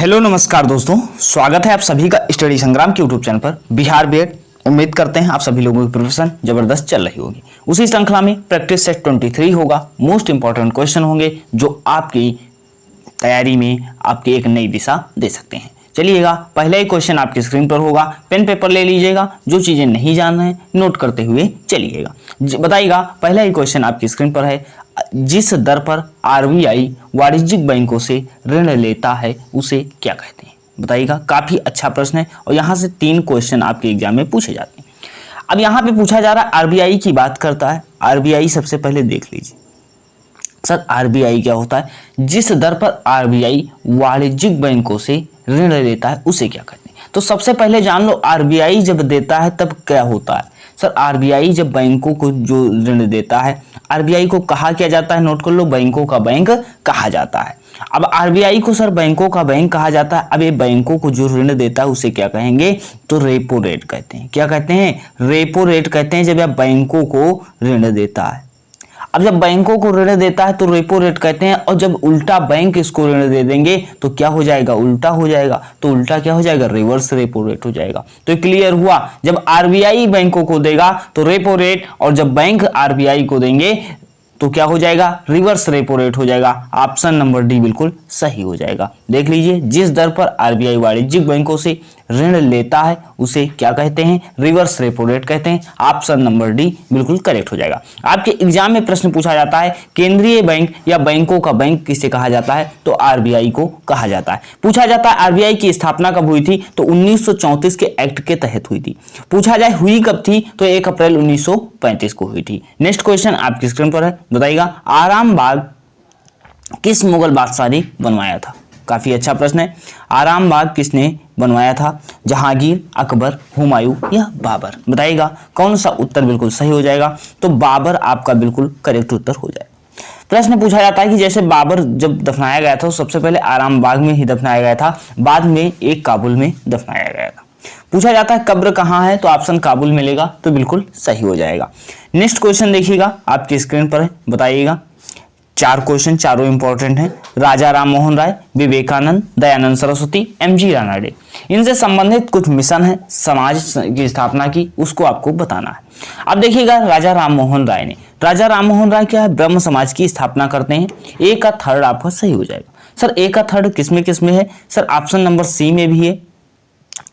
Hello नमस्कार दोस्तों, स्वागत है आप सभी का स्टडी संग्राम के यूट्यूब चैनल पर। बिहार बीएड उम्मीद करते हैं आप सभी लोगों की प्रिपरेशन जबरदस्त चल रही होगी। उसी श्रृंखला में प्रैक्टिस सेट 23 होगा। मोस्ट इंपॉर्टेंट क्वेश्चन होंगे जो आपकी तैयारी में आपकी एक नई दिशा दे सकते हैं। चलिएगा, पहला ही क्वेश्चन आपकी स्क्रीन पर होगा। पेन पेपर ले लीजिएगा, जो चीजें नहीं जान रहे हैं नोट करते हुए चलिएगा। बताइएगा, पहला ही क्वेश्चन आपकी स्क्रीन पर है, जिस दर पर आरबीआई वाणिज्यिक बैंकों से ऋण लेता है उसे क्या कहते हैं। बताइएगा, काफी अच्छा प्रश्न है और यहाँ से 3 क्वेश्चन आपके एग्जाम में पूछे जाते हैं। अब यहाँ पे पूछा जा रहा है, आरबीआई की बात करता है। आरबीआई सबसे पहले देख लीजिए सर, आरबीआई क्या होता है? जिस दर पर आरबीआई वाणिज्यिक बैंकों से ऋण लेता है उसे क्या कहते हैं। तो सबसे पहले जान लो, आरबीआई जब देता है तब क्या होता है। सर, आरबीआई जब बैंकों को जो ऋण देता है, आरबीआई को कहा क्या जाता है, नोट कर लो, बैंकों का बैंक कहा जाता है। अब आरबीआई को सर बैंकों का बैंक कहा जाता है। अब ये बैंकों को जो ऋण देता है उसे क्या कहेंगे, तो रेपो रेट कहते हैं। क्या कहते हैं? रेपो रेट कहते हैं जब यह बैंकों को ऋण देता है। अब जब बैंकों को ऋण देता है तो रेपो रेट कहते हैं, और जब उल्टा बैंक इसको ऋण दे देंगे तो क्या हो जाएगा, उल्टा हो जाएगा। तो उल्टा क्या हो जाएगा, रिवर्स रेपो रेट हो जाएगा। तो क्लियर हुआ, जब आरबीआई बैंकों को देगा तो रेपो रेट, और जब बैंक आरबीआई को देंगे तो क्या हो जाएगा, रिवर्स रेपो रेट हो जाएगा। ऑप्शन नंबर डी बिल्कुल सही हो जाएगा। देख लीजिए, जिस दर पर आरबीआई वाणिज्यिक बैंकों से ऋण लेता है उसे क्या कहते हैं, रिवर्स रेपो रेट कहते हैं। ऑप्शन नंबर डी बिल्कुल करेक्ट हो जाएगा। आपके एग्जाम में प्रश्न पूछा जाता है, केंद्रीय बैंक या बैंकों का बैंक किसे कहा जाता है, तो आरबीआई को कहा जाता है। पूछा जाता है आरबीआई की स्थापना कब हुई थी, तो 1934 के एक्ट के तहत हुई थी। पूछा जाए हुई कब थी, तो 1 अप्रैल 1935 को हुई थी। नेक्स्ट क्वेश्चन आपकी स्क्रीन पर है। बताइएगा, आराम बाग किस मुगल बादशाह ने बनवाया था। काफी अच्छा प्रश्न है। आराम बाग किसने बनवाया था, जहांगीर, अकबर, हुमायूं या बाबर। बताइएगा कौन सा उत्तर बिल्कुल सही हो जाएगा, तो बाबर आपका बिल्कुल करेक्ट उत्तर हो जाएगा। प्रश्न पूछा जाता है कि जैसे बाबर जब दफनाया गया था तो सबसे पहले आराम बाग में ही दफनाया गया था, बाद में एक काबुल में दफनाया गया था। पूछा जाता है कब्र कहाँ है, तो ऑप्शन काबुल मिलेगा, तो बिल्कुल सही हो जाएगा। नेक्स्ट क्वेश्चन देखिएगा, आपकी स्क्रीन पर है। बताइएगा, 4 क्वेश्चन, चारों इंपॉर्टेंट हैं। राजा राम मोहन राय, विवेकानंद, दयानंद सरस्वती, एमजी राणा डे, इनसे संबंधित कुछ मिशन है समाज की स्थापना की, उसको आपको बताना है। अब देखिएगा, राजा राम मोहन राय क्या है, ब्रह्म समाज की स्थापना करते हैं। ए का थर्ड आपका सही हो जाएगा। सर, ए का थर्ड किसमें है, सर ऑप्शन नंबर सी में भी है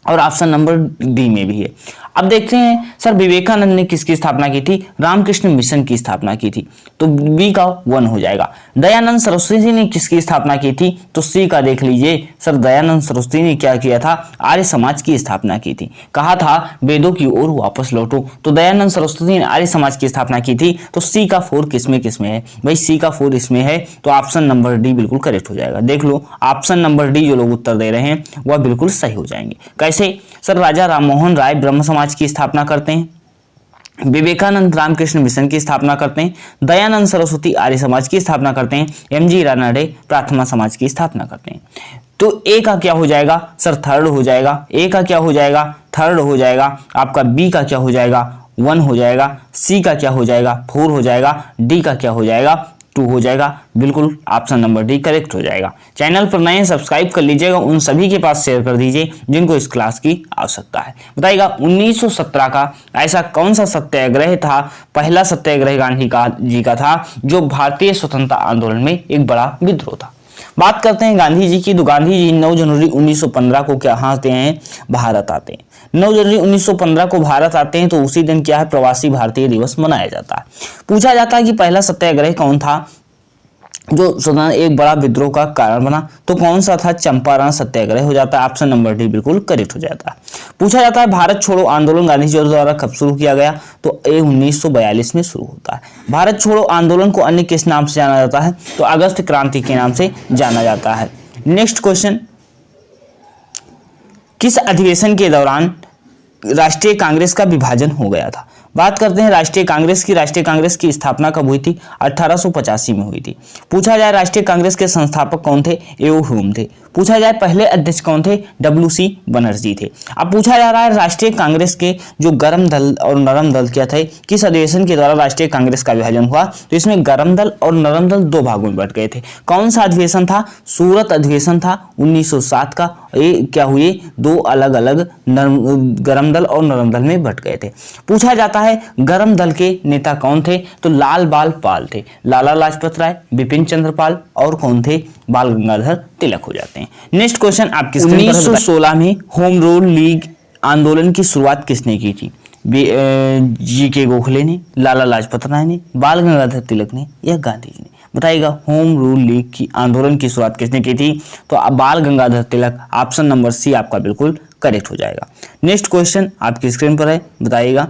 और ऑप्शन नंबर डी में भी है। अब देखते हैं, सर विवेकानंद ने किसकी स्थापना की थी, रामकृष्ण मिशन की स्थापना की थी, तो बी का 1 हो जाएगा। दयानंद सरस्वती ने किसकी स्थापना की थी, तो सी का देख लीजिए। सर दयानंद सरस्वती ने क्या किया था, आर्य समाज की स्थापना की थी। कहा था वेदों की ओर वापस लौटो, तो दयानंद सरस्वती ने आर्य समाज की स्थापना की थी। तो सी का 4 किसमें है भाई, सी का 4 इसमें है, तो ऑप्शन नंबर डी बिल्कुल करेक्ट हो जाएगा। देख लो, ऑप्शन नंबर डी जो लोग उत्तर दे रहे हैं वह बिल्कुल सही हो जाएंगे। कैसे, सर राजा राम मोहन राय ब्रह्म समाज की स्थापना करते हैं, विवेकानंद रामकृष्ण मिशन की स्थापना करते हैं, दयानंद सरस्वती आर्य समाज की स्थापना करते हैं, एमजी राणा डे प्रार्थना समाज की स्थापना करते हैं। तो ए का क्या हो जाएगा, सर थर्ड हो जाएगा। ए का क्या हो जाएगा, थर्ड हो जाएगा। आपका बी का क्या हो जाएगा, 1 हो जाएगा। सी का क्या हो जाएगा, 4 हो जाएगा। डी का क्या हो जाएगा, 2 हो जाएगा। बिल्कुल ऑप्शन नंबर डी करेक्ट हो जाएगा। चैनल पर नए सब्सक्राइब कर लीजिएगा, उन सभी के पास शेयर कर दीजिए जिनको इस क्लास की आवश्यकता है। बताइएगा, 1917 का ऐसा कौन सा सत्याग्रह था, पहला सत्याग्रह गांधी जी का था, जो भारतीय स्वतंत्रता आंदोलन में एक बड़ा विद्रोह था। बात करते हैं गांधी जी की, तो गांधी जी 9 जनवरी 1915 को क्या आते हैं, भारत आते हैं। 9 जनवरी 1915 को भारत आते हैं, तो उसी दिन क्या है, प्रवासी भारतीय दिवस मनाया जाता है। पूछा जाता है कि पहला सत्याग्रह कौन था जो एक बड़ा विद्रोह का कारण बना, तो कौन सा था, चंपारण सत्याग्रह हो जाता है। ऑप्शन नंबर डी बिल्कुल करेक्ट हो जाता है। पूछा जाता है भारत छोड़ो आंदोलन गांधी जी द्वारा कब शुरू किया गया, तो ए 1942 में शुरू होता है। भारत छोड़ो आंदोलन को अन्य किस नाम से जाना जाता है, तो अगस्त क्रांति के नाम से जाना जाता है। नेक्स्ट क्वेश्चन, किस अधिवेशन के दौरान राष्ट्रीय कांग्रेस का विभाजन हो गया था। बात करते हैं राष्ट्रीय कांग्रेस की स्थापना कब हुई थी, 1885 में हुई थी। पूछा जाए राष्ट्रीय कांग्रेस के संस्थापक कौन थे, एओ ह्यूम थे। पूछा जाए पहले अध्यक्ष कौन थे, WC बनर्जी थे। अब पूछा जा रहा है राष्ट्रीय कांग्रेस के जो गर्म दल और नरम दल क्या थे, किस अधिवेशन के द्वारा राष्ट्रीय कांग्रेस का विभाजन हुआ। तो इसमें गर्म दल और नरम दल दो भागों में बंट गए थे। कौन सा अधिवेशन था, सूरत अधिवेशन था 1907 का। ये क्या हुए, दो अलग अलग गर्म दल और नरम दल में बंट गए थे। पूछा जाता है गर्म दल के नेता कौन थे, तो लाल बाल पाल थे, लाला लाजपत राय, बिपिन चंद्र पाल और कौन थे, बाल गंगाधर तिलक हो जाते हैं। नेक्स्ट क्वेश्चन आपकी 1916 में होम रूल लीग आंदोलन की शुरुआत किसने की थी, GK गोखले ने, लाला लाजपत राय ने, बाल गंगाधर तिलक ने या गांधी जी ने। बताइएगा होम रूल लीग की आंदोलन की शुरुआत किसने की थी, तो बाल Gangadhar Tilak, option number C आपका बिल्कुल करेक्ट हो जाएगा। नेक्स्ट क्वेश्चन आपकी स्क्रीन पर है, बताइएगा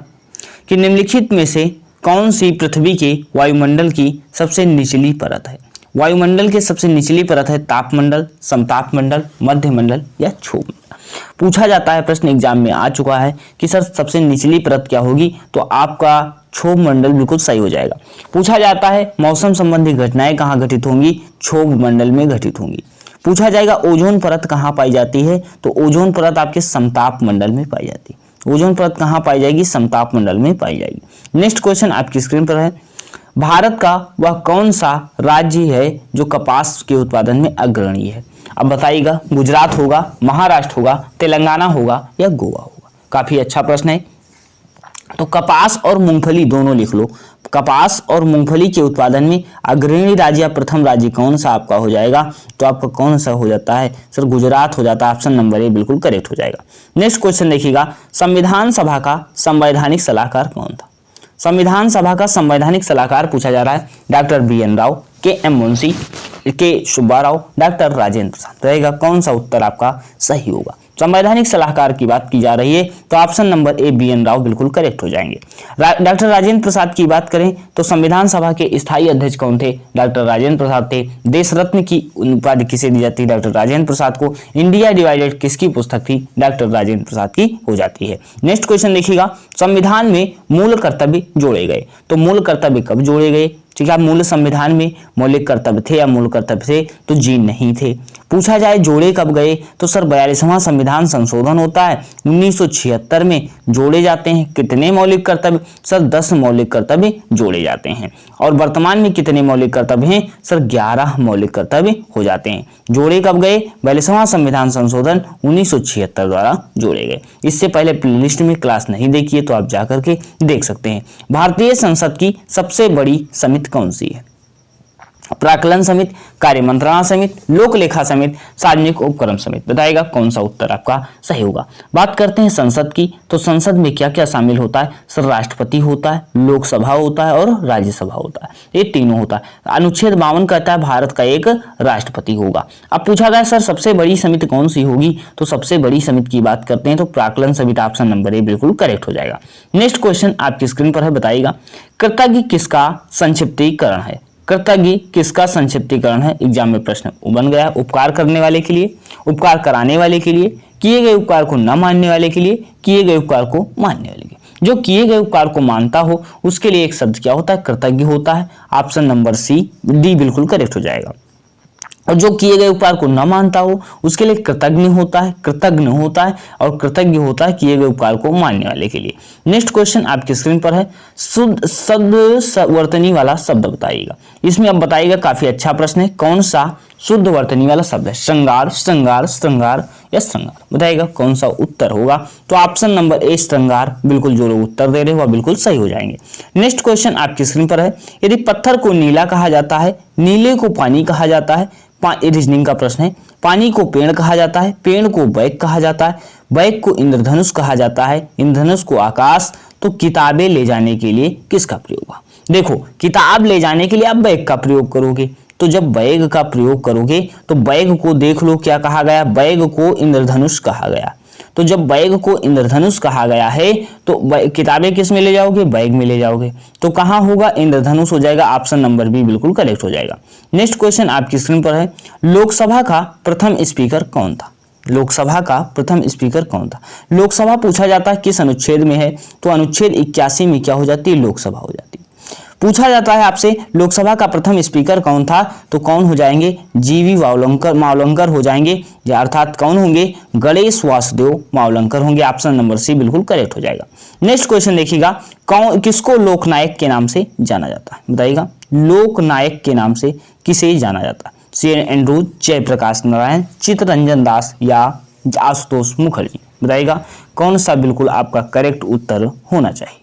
कि निम्नलिखित में से कौन सी पृथ्वी के वायुमंडल की सबसे निचली परत है। वायुमंडल के सबसे निचली परत है तापमंडल, समतापमंडल, मध्यमंडल या क्षोभ। पूछा जाता है, प्रश्न एग्जाम में आ चुका है कि सर सबसे निचली परत क्या होगी, तो आपका क्षोभ मंडल बिल्कुल सही हो जाएगा। पूछा जाता है मौसम संबंधी घटनाएं कहाँ घटित होंगी, क्षोभ मंडल में घटित होंगी। पूछा जाएगा ओजोन परत कहाँ पाई जाती है, तो ओजोन परत आपके समताप मंडल में पाई जाती है। ओजोन परत कहाँ पाई जाएगी, समताप मंडल में पाई जाएगी। नेक्स्ट क्वेश्चन आपकी स्क्रीन पर है, भारत का वह कौन सा राज्य है जो कपास के उत्पादन में अग्रणी है। अब बताइएगा गुजरात होगा, महाराष्ट्र होगा, तेलंगाना होगा या गोवा होगा। काफी अच्छा प्रश्न है। तो कपास और मूंगफली दोनों लिख लो। कपास और मूंगफली के उत्पादन में अग्रणी राज्य या प्रथम राज्य कौन सा आपका हो जाएगा, तो आपका कौन सा हो जाता है, सर गुजरात हो जाता है। ऑप्शन नंबर ए बिल्कुल करेक्ट हो जाएगा। नेक्स्ट क्वेश्चन देखिएगा, संविधान सभा का संवैधानिक सलाहकार कौन था। संविधान सभा का संवैधानिक सलाहकार पूछा जा रहा है doctor BN Rao, KM Munshi, के सुब्बा राव, डॉक्टर राजेंद्र प्रसाद। रहेगा कौन सा उत्तर आपका सही होगा। संवैधानिक सलाहकार की बात की जा रही है तो option number A BN Rao बिल्कुल करेक्ट हो जाएंगे। डॉक्टर राजेंद्र प्रसाद की बात करें तो संविधान सभा के स्थायी अध्यक्ष कौन थे, डॉक्टर राजेंद्र प्रसाद थे। देश रत्न की उपाधि किसे दी जाती है, डॉक्टर राजेंद्र प्रसाद को। इंडिया डिवाइडेड किसकी पुस्तक थी, डॉक्टर राजेंद्र प्रसाद की हो जाती है। नेक्स्ट क्वेश्चन देखिएगा, संविधान में मूल कर्तव्य जोड़े गए, तो मूल कर्तव्य कब जोड़े गए। ठीक है, मूल संविधान में मौलिक कर्तव्य थे या मूल कर्तव्य थे, तो जी नहीं थे। पूछा जाए जोड़े कब गए, तो सर 42वां संविधान संशोधन होता है 1976 में जोड़े जाते हैं। कितने मौलिक कर्तव्य, सर 10 मौलिक कर्तव्य जोड़े जाते हैं। और वर्तमान में कितने मौलिक कर्तव्य हैं, सर 11 मौलिक कर्तव्य हो जाते हैं। जोड़े कब गए, 42वां संविधान संशोधन 1976 द्वारा जोड़े गए। इससे पहले प्लेलिस्ट में क्लास नहीं देखी है तो आप जाकर के देख सकते हैं। भारतीय संसद की सबसे बड़ी समिति कौन सी है, प्राक्कलन समिति, कार्य मंत्रणा समिति, लोक लेखा समिति, सार्वजनिक उपक्रम समिति। बताइएगा कौन सा उत्तर आपका सही होगा। बात करते हैं संसद की, तो संसद में क्या क्या शामिल होता है, सर राष्ट्रपति होता है, लोकसभा होता है और राज्यसभा होता है, ये तीनों होता है। अनुच्छेद 52 कहता है भारत का एक राष्ट्रपति होगा। अब पूछा गया सर सबसे बड़ी समिति कौन सी होगी, तो सबसे बड़ी समिति की बात करते हैं तो प्राक्कलन समिति, ऑप्शन नंबर ए बिल्कुल करेक्ट हो जाएगा। नेक्स्ट क्वेश्चन आपकी स्क्रीन पर है, बताइएगा कृतज्ञ किसका संक्षिप्तीकरण है। कृतज्ञ किसका संक्षिप्तीकरण है, एग्जाम में प्रश्न बन गया। उपकार करने वाले के लिए, उपकार कराने वाले के लिए, किए गए उपकार को न मानने वाले के लिए, किए गए उपकार को मानने वाले के लिए। जो किए गए उपकार को मानता हो उसके लिए एक शब्द क्या होता है, कृतज्ञ होता है। ऑप्शन नंबर डी बिल्कुल करेक्ट हो जाएगा। और जो किए गए उपकार को न मानता हो उसके लिए कृतज्ञ होता है, कृतज्ञ होता है, और कृतज्ञ होता है किए गए उपकार को मानने वाले के लिए। नेक्स्ट क्वेश्चन आपकी स्क्रीन पर है, शुद्ध सद्वर्तनी वाला शब्द बताइएगा। इसमें अब बताइएगा, काफी अच्छा प्रश्न है, कौन सा शुद्ध वर्तनी वाला शब्द है, श्रृंगार, श्रृंगार, श्रृंगार या श्रृंगार। बताइएगा कौन सा उत्तर होगा, तो ऑप्शन नंबर ए श्रृंगार बिल्कुल जो लोग उत्तर दे रहे हो बिल्कुल सही हो जाएंगे। नेक्स्ट क्वेश्चन आपकी स्क्रीन पर है, यदि पत्थर को नीला कहा जाता है, नीले को पानी कहा जाता है, रीजनिंग का प्रश्न है, पानी को पेड़ कहा जाता है, पेड़ को बैग कहा जाता है, बैग को इंद्रधनुष कहा जाता है, इंद्रधनुष को आकाश, तो किताबें ले जाने के लिए किसका प्रयोग हुआ। देखो किताब ले जाने के लिए आप बैग का प्रयोग करोगे, तो जब बैग का प्रयोग करोगे तो बैग को देख लो क्या कहा गया, बैग को इंद्रधनुष कहा गया। तो जब बैग को इंद्रधनुष कहा गया है तो किताबें किस में ले जाओगे, बैग में ले जाओगे, तो कहां होगा, इंद्रधनुष हो जाएगा। ऑप्शन नंबर बी बिल्कुल करेक्ट हो जाएगा। नेक्स्ट क्वेश्चन आपकी स्क्रीन पर है, लोकसभा का प्रथम स्पीकर कौन था। लोकसभा का प्रथम स्पीकर कौन था। लोकसभा पूछा जाता है किस अनुच्छेद में है, तो अनुच्छेद 81 में क्या हो जाती है, लोकसभा हो जाती है। पूछा जाता है आपसे लोकसभा का प्रथम स्पीकर कौन था, तो कौन हो जाएंगे, जीवी मावलंकर हो जाएंगे, अर्थात कौन होंगे, गणेश वासुदेव मावलंकर होंगे। ऑप्शन नंबर सी बिल्कुल करेक्ट हो जाएगा। नेक्स्ट क्वेश्चन देखिएगा, कौन किसको लोकनायक के नाम से जाना जाता है, बताइएगा। लोकनायक के नाम से किसे जाना जाता है, C N Andrews, Jayaprakash Narayan, Chittaranjan Das या आशुतोष मुखर्जी, बताइएगा कौन सा बिल्कुल आपका करेक्ट उत्तर होना चाहिए।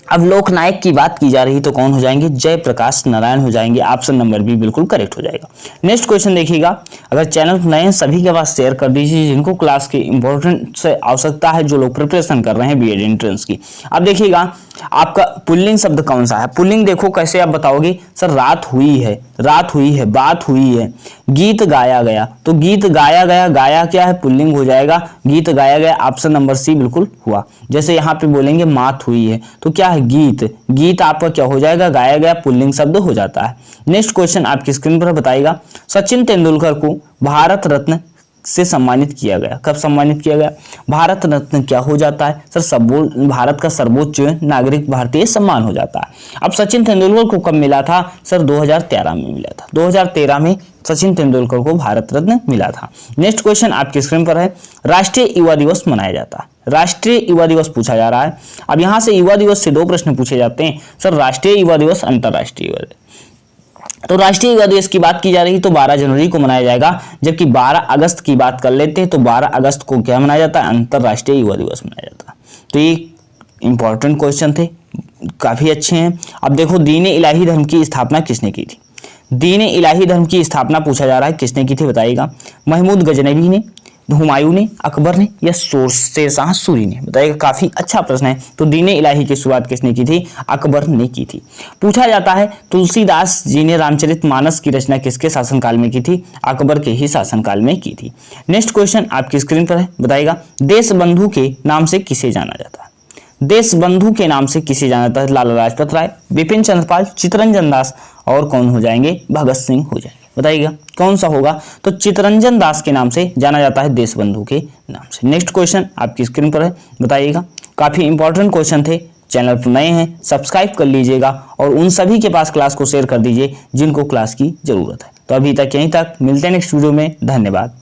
अब लोकनायक की बात की जा रही तो कौन हो जाएंगे, जयप्रकाश नारायण हो जाएंगे। ऑप्शन नंबर बी बिल्कुल करेक्ट हो जाएगा। नेक्स्ट क्वेश्चन देखिएगा, अगर चैनल पर नए हैं सभी के पास शेयर कर दीजिए जिनको क्लास की इंपॉर्टेंट से आवश्यकता है, जो लोग प्रिपरेशन कर रहे हैं बीएड एंट्रेंस की। अब देखिएगा आपका पुल्लिंग शब्द कौन सा है, पुल्लिंग देखो कैसे आप बताओगे, सर रात हुई है, रात हुई है, बात हुई है, गीत गाया गया, तो गीत गाया गया, गाया क्या है, पुल्लिंग हो जाएगा, गीत गाया गया। ऑप्शन नंबर सी बिल्कुल हुआ। जैसे यहाँ पे बोलेंगे मात हुई है, तो क्या है, गीत, गीत आपका क्या हो जाएगा, गाया गया, पुल्लिंग शब्द हो जाता है। नेक्स्ट क्वेश्चन आपकी स्क्रीन पर बताइएगा, सचिन तेंदुलकर को भारत रत्न से सम्मानित किया गया, कब सम्मानित किया गया, भारत रत्न क्या हो जाता है, सर भारत का सर्वोच्च नागरिक भारतीय सम्मान हो जाता है। अब सचिन तेंदुलकर को कब मिला था, सर 2013 में मिला था, 2013 में सचिन तेंदुलकर को भारत रत्न मिला था। नेक्स्ट क्वेश्चन आपकी स्क्रीन पर है, राष्ट्रीय युवा दिवस मनाया जाता है, राष्ट्रीय युवा दिवस पूछा जा रहा है। अब यहाँ से युवा दिवस से दो प्रश्न पूछे जाते हैं, सर राष्ट्रीय युवा दिवस, अंतरराष्ट्रीय युवा दिवस। तो राष्ट्रीय युवा दिवस की बात की जा रही तो 12 जनवरी को मनाया जाएगा, जबकि 12 अगस्त की बात कर लेते हैं तो 12 अगस्त को क्या मनाया जाता है, अंतरराष्ट्रीय युवा दिवस मनाया जाता है। तो ये इंपॉर्टेंट क्वेश्चन थे, काफी अच्छे हैं। अब देखो, दीन इलाही धर्म की स्थापना किसने की थी, दीन इलाही धर्म की स्थापना पूछा जा रहा है किसने की थी, बताइएगा। महमूद गजनवी ने, हुमायूं ने, अकबर ने या शेरशाह सूरी ने, बताइएगा। काफी अच्छा प्रश्न है। तो दीन इलाही की शुरुआत किसने की थी, अकबर ने की थी। पूछा जाता है तुलसीदास जी ने रामचरितमानस की रचना किसके शासनकाल में की थी, अकबर के ही शासनकाल में की थी। नेक्स्ट क्वेश्चन आपकी स्क्रीन पर है, बताइएगा। देश बंधु के नाम से किसे जाना जाता है, देश बंधु के नाम से किसे जाना जाता है, लाला लाजपत राय, बिपिन चंद्रपाल, चित्तरंजन दास और कौन हो जाएंगे, भगत सिंह हो जाएंगे, बताइएगा कौन सा होगा। तो चित्तरंजन दास के नाम से जाना जाता है, देश बंधु के नाम से। नेक्स्ट क्वेश्चन आपकी स्क्रीन पर है, बताइएगा। काफी इंपॉर्टेंट क्वेश्चन थे, चैनल पर नए हैं सब्सक्राइब कर लीजिएगा और उन सभी के पास क्लास को शेयर कर दीजिए जिनको क्लास की जरूरत है। तो अभी तक यहीं तक, मिलते हैं नेक्स्ट वीडियो में, धन्यवाद।